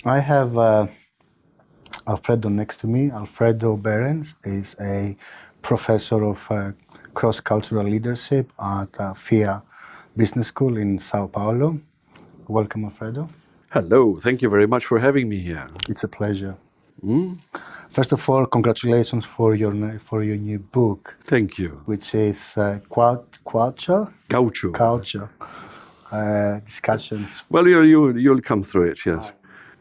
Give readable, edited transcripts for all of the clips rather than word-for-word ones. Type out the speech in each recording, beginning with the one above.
I have Alfredo next to me. Alfredo Behrens is a professor of cross-cultural leadership at FIA Business School in Sao Paulo. Welcome, Alfredo. Hello, thank you very much for having me here. It's a pleasure. First of all, congratulations for your new book, Thank you. which is Culture Gaucho. Discussions Well, you'll come through it, yes.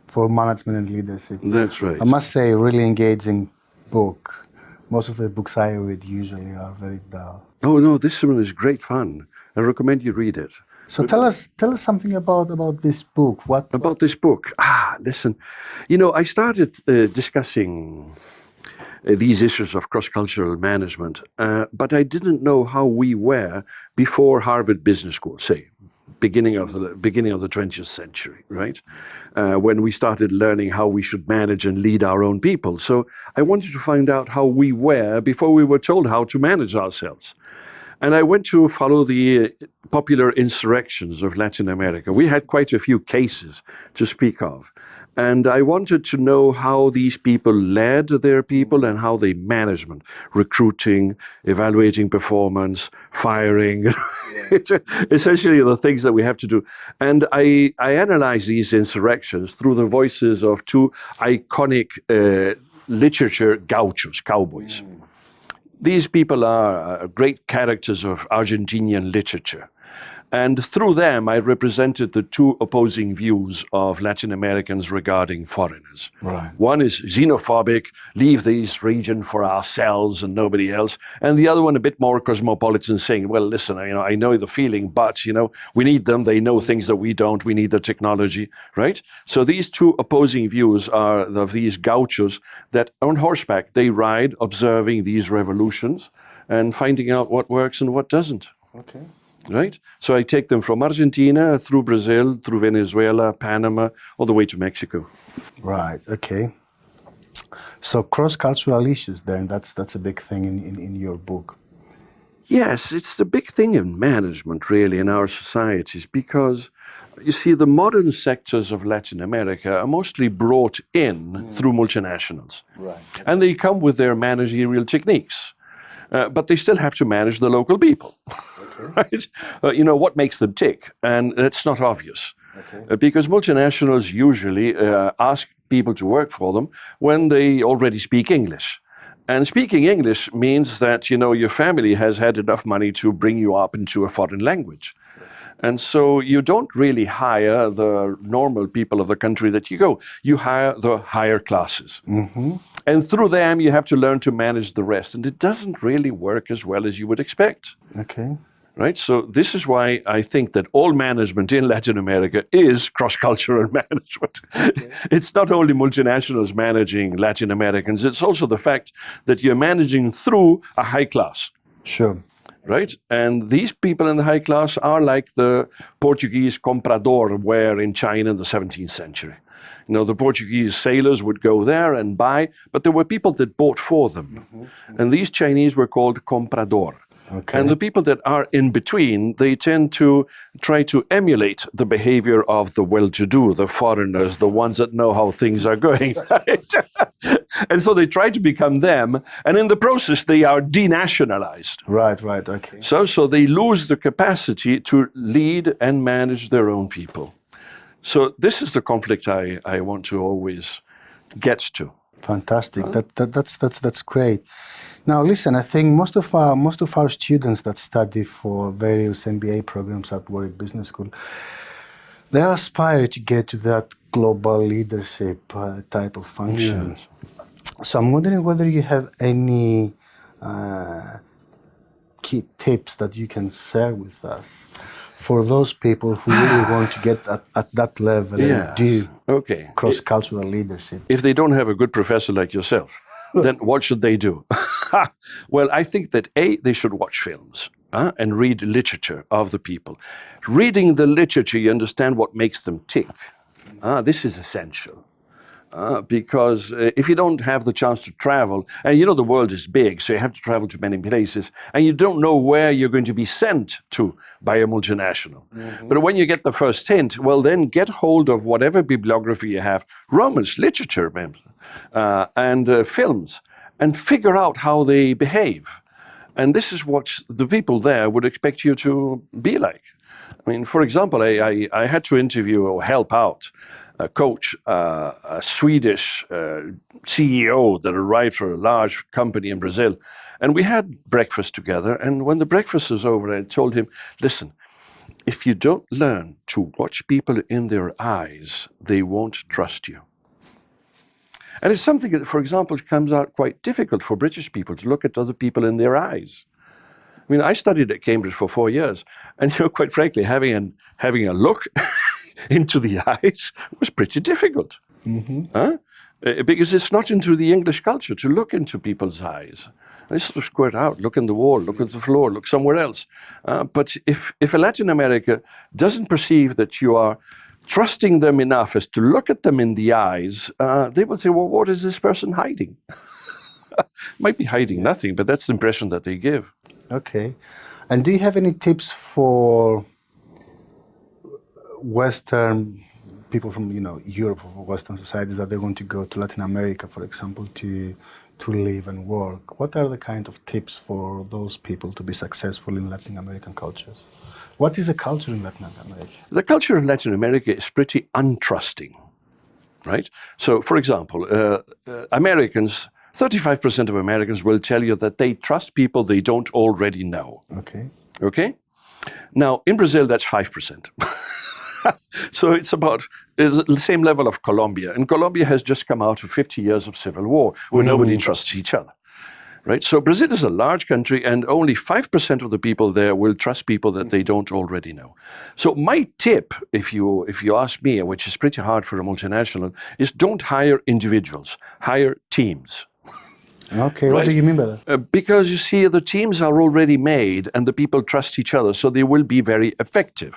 for Management and Leadership. That's right. I must say, really engaging book. Most of the books I read usually are very dull. Oh no, this one is great fun. I recommend you read it. So tell us something about this book. About this book, listen, I started discussing these issues of cross-cultural management, but I didn't know how we were before Harvard Business School, say, beginning of the 20th century, right? When we started learning how we should manage and lead our own people. So I wanted to find out how we were before we were told how to manage ourselves. And I went to follow the popular insurrections of Latin America. We had quite a few cases to speak of. And I wanted to know how these people led their people and how they managed them, recruiting, evaluating performance, firing, It's essentially the things that we have to do. And I analyze these insurrections through the voices of two iconic literature gauchos, cowboys. These people are great characters of Argentinian literature. And through them, I represented the two opposing views of Latin Americans regarding foreigners. Right. One is xenophobic, leave this region for ourselves and nobody else. And the other one, a bit more cosmopolitan, saying, well, listen, I know the feeling, but, we need them. They know things that we don't. We need the technology, right? So these two opposing views are of these gauchos that on horseback, they ride observing these revolutions and finding out what works and what doesn't. Okay. Right? So I take them from Argentina, through Brazil, through Venezuela, Panama, all the way to Mexico. Right. Okay. So cross-cultural issues, then that's a big thing in your book. Yes, it's the big thing in management, really, in our societies, because you see, the modern sectors of Latin America are mostly brought in through multinationals. Right. And they come with their managerial techniques. But they still have to manage the local people. Right? What makes them tick? And it's not obvious. Okay. Because multinationals usually ask people to work for them when they already speak English. And speaking English means that, your family has had enough money to bring you up into a foreign language. And so you don't really hire the normal people of the country that you go. You hire the higher classes. Mm-hmm. And through them, you have to learn to manage the rest. And it doesn't really work as well as you would expect. Okay. Right? So this is why I think that all management in Latin America is cross-cultural management. Okay. It's not only multinationals managing Latin Americans, it's also the fact that you're managing through a high class. Sure. Right? And these people in the high class are like the Portuguese comprador were in China in the 17th century. The Portuguese sailors would go there and buy, but there were people that bought for them. Mm-hmm. And these Chinese were called comprador. Okay. And the people that are in between, they tend to try to emulate the behavior of the well-to-do, the foreigners, the ones that know how things are going. Right? And so they try to become them, and in the process, they are denationalized. Right, okay. So they lose the capacity to lead and manage their own people. So this is the conflict I want to always get to. Fantastic. That's great. Now, listen. I think most of our students that study for various MBA programs at Warwick Business School, they aspire to get to that global leadership type of function. Yes. So I'm wondering whether you have any key tips that you can share with us for those people who really want to get at that level and do cross-cultural leadership. If they don't have a good professor like yourself, then what should they do? Well, I think that they should watch films and read literature of the people. Reading the literature, you understand what makes them tick. This is essential. because if you don't have the chance to travel, and you know the world is big, so you have to travel to many places, and you don't know where you're going to be sent to by a multinational. But when you get the first hint, well, then get hold of whatever bibliography you have, Romans, literature, and films, and figure out how they behave. And this is what the people there would expect you to be like. I mean, for example, I had to interview or help out a coach, a Swedish CEO that arrived for a large company in Brazil. And we had breakfast together. And when the breakfast was over, I told him, listen, if you don't learn to watch people in their eyes, they won't trust you. And it's something that, for example, comes out quite difficult for British people to look at other people in their eyes. I mean, I studied at Cambridge for 4 years. And, quite frankly, having a look into the eyes was pretty difficult. Because it's not into the English culture to look into people's eyes. And just to squirt out, look in the wall, look at the floor, look somewhere else. But if a Latin America doesn't perceive that you are trusting them enough as to look at them in the eyes, they will say, well, what is this person hiding? Might be hiding nothing, but that's the impression that they give. Okay. And do you have any tips for Western people from, Europe or Western societies that they're going to go to Latin America, for example, to live and work? What are the kind of tips for those people to be successful in Latin American cultures? What is the culture in Latin America? The culture in Latin America is pretty untrusting, right? So, for example, Americans, 35% of Americans will tell you that they trust people they don't already know. Okay? Now, in Brazil, that's 5%. So it's the same level of Colombia. And Colombia has just come out of 50 years of civil war where nobody trusts each other. Right? So Brazil is a large country and only 5% of the people there will trust people that they don't already know. So my tip, if you ask me, which is pretty hard for a multinational, is don't hire individuals, hire teams. Okay, right? What do you mean by that? Because you see, the teams are already made and the people trust each other, so they will be very effective.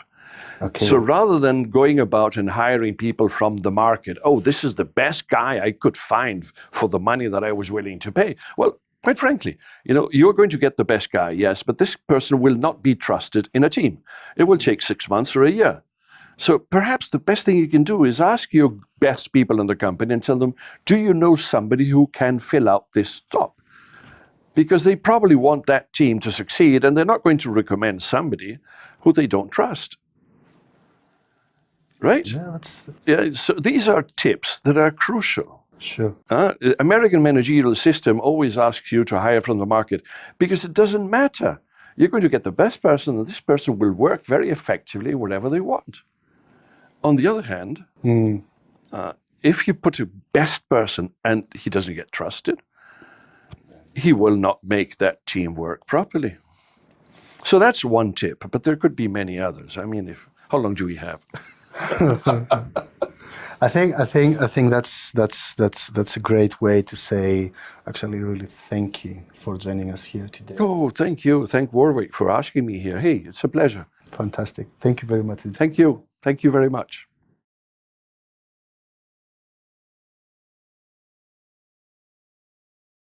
Okay. So rather than going about and hiring people from the market, this is the best guy I could find for the money that I was willing to pay. Well, quite frankly, you're going to get the best guy, yes, but this person will not be trusted in a team. It will take 6 months or a year. So perhaps the best thing you can do is ask your best people in the company and tell them, do you know somebody who can fill out this job? Because they probably want that team to succeed and they're not going to recommend somebody who they don't trust. Right? Yeah, so these are tips that are crucial. Sure. American managerial system always asks you to hire from the market because it doesn't matter. You're going to get the best person and this person will work very effectively wherever they want. On the other hand, if you put a best person and he doesn't get trusted, he will not make that team work properly. So that's one tip, but there could be many others. I mean, how long do we have? I think that's a great way to say, actually, really thank you for joining us here today. Oh, thank you. Thank Warwick for asking me here. Hey, it's a pleasure. Fantastic. Thank you very much. Thank you. Thank you very much.